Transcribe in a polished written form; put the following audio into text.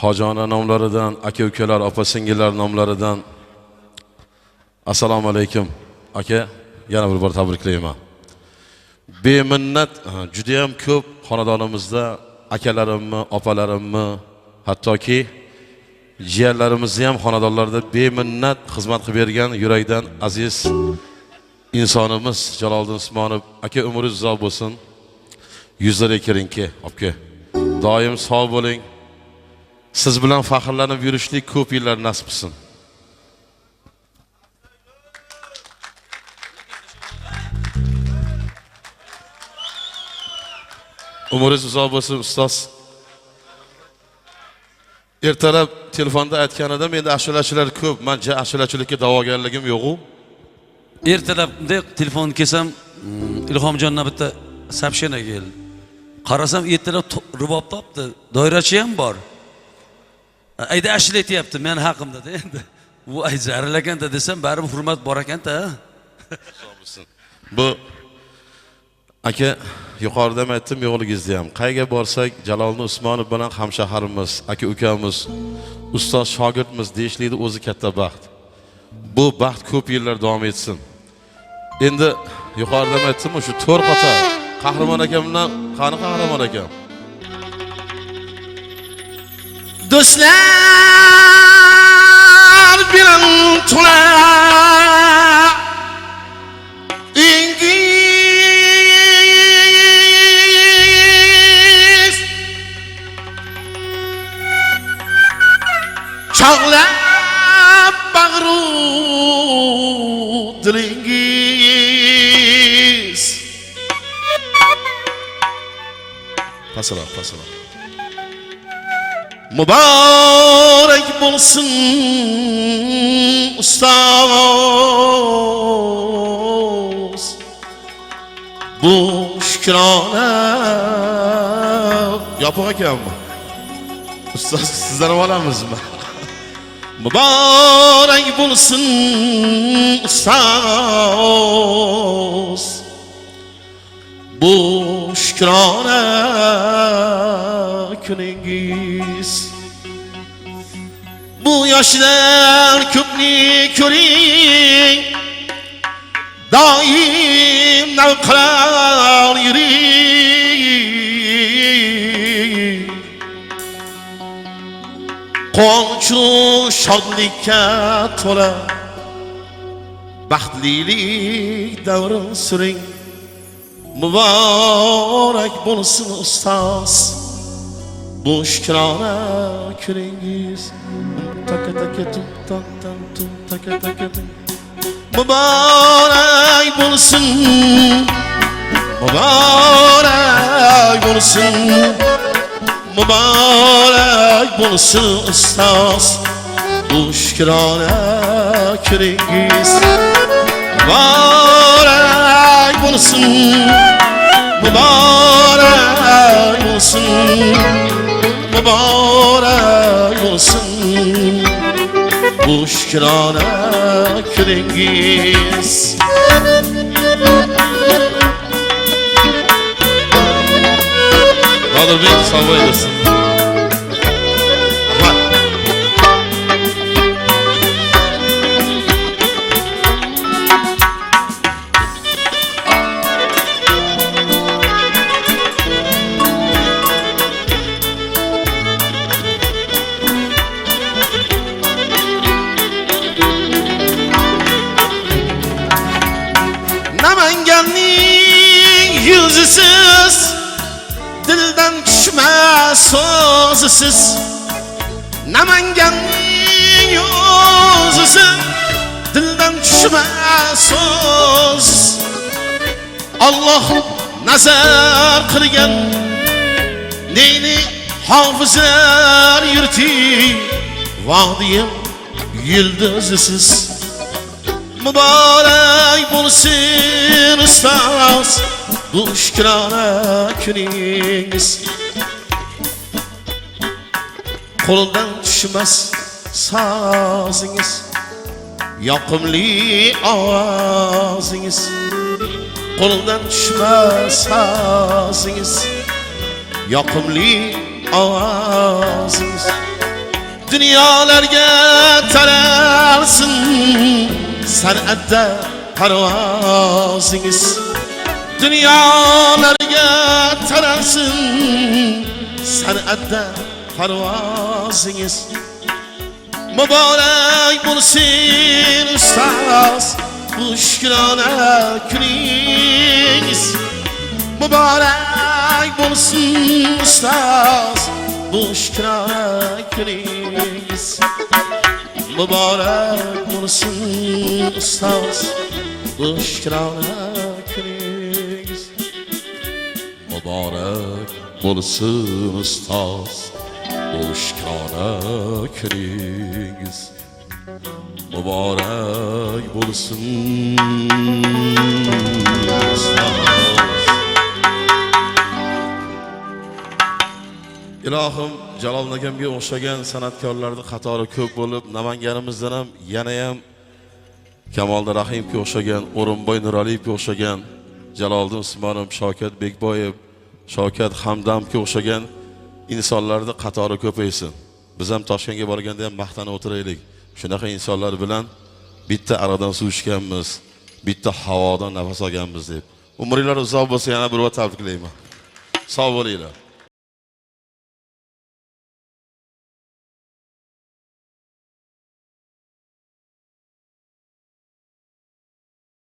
hojona nomlaridan, aka-ukalar, opa-singillar nomlaridan assalomu alaykum. Aka, yana bir bor tabriklayman. Beminnat juda ham ko'p xonadonimizda akalarimni, opalarimni, hattoki jiyanlarimizni ham xonadonlarda beminnat xizmat qilib bergan yurakdan aziz insonimiz Jaloliddin Usmonov aka, umringiz uzoq bo'lsin. Yuzlarga kiringki, aka. Doim sog' bo'ling. Siz bilan faxrlanib yurishlik ko'p yillar nasib qilsin. Umringiz uzoq bo'lsin ustoz. Ertalab telefonda aytganida menda ashulachilar ko'p, men ashulachilikka da'vogarligim yo'q-ku. Ertalabda telefon kesam, Ilhomjondan bitta sapshena keldi. Qarasam ertalab rubob topdi. Doirachi ham bor. Ayda ashula aytyapti men haqimda endi. Bu ay zarilaganda desam, baribir hurmat bor ekan-da. Bu aka, yuqorida ham aytdim, yo'qligingizda ham. Qayga borsak, Jaloliddin Usmonov bilan hamshaharimiz, aka-ukamiz, ustoz shogirdimiz deyishlikni o'zi katta baxt. Bu baxt ko'p yillar davom etsin. Endi yuqorida ham aytdim, shu to'r qator Qahramon akamdan qani Qahramon akam. Do'stlar bilan to'la ingiz çağlab bağru dilingiz. Pasala. Mübarek bulsun ustaz, bu şükrane. Yapık akam mı? Ustoz sizden olamiz mı? Mübarek bulsun ustaz, bu şükrane küningiz. Bu yaşlar köpni köring, daim navqilar yiring. Qonchu shodlikka to'la baxtlilik davrin suring. Mübarek bulsun ustoz, bu şükrana küningiz. Taka tum taka tum. Mübarek bulsun, mübarek bulsun, mübarek bulsun ustoz, bu şükrana küningiz. Mübarek bulsun, mübarek olsun, mübarek olsun, bu şükrana kürengiz. Nadir Bey, sağ olasın. Namanganning yüzüsüz, dildan tushmas so'zisiz. Namanganning yüzüsüz, dildan tushmas so'z. Allah nazar qilgan neyni hofizlar yurti, vaqtiyim yıldızsız. Mübarek bulsun ustoz, bu şükrana küningiz. Qo'ldan tushmas sozingiz, yoqimli ovozingiz. Qo'ldan tushmas sozingiz, yoqimli ovozingiz. Dünyalarga taralsın san'atda parvozingiz. Dünyalarga taralsın san'atda parvozingiz. Mübarek bo'lsin ustoz bu shukrona kuningiz. Mübarek bo'lsin ustoz bu shukrona kuningiz. Mübarek bo'lsin ustoz bu shukrona kuningiz. Mübarek bo'lsin ustoz bu shukrona kuningiz. Mübarek bo'lsin ustoz. Ilohim Jalol akamga o'xshagan san'atkorlarning qatori ko'p bo'lib, Namanganimizdan ham yana ham Kamolda Rahimga o'xshagan, O'rinboy Nuraliyevga o'xshagan, Jaloliddin Usmonov, Shavkat Bekboyev, Shavkat Hamdamga o'xshagan insonlarning qatori ko'paysin. Biz ham Toshkentga borganda ham maqtanib o'tiraylik. Shunaqa insonlar bilan bitta aradan suv ichganmiz, bitta havodan nafas olganmiz deb. Umringiz uzoq bo'lsa yana bir bor tabriklayman. Sog' bo'linglar.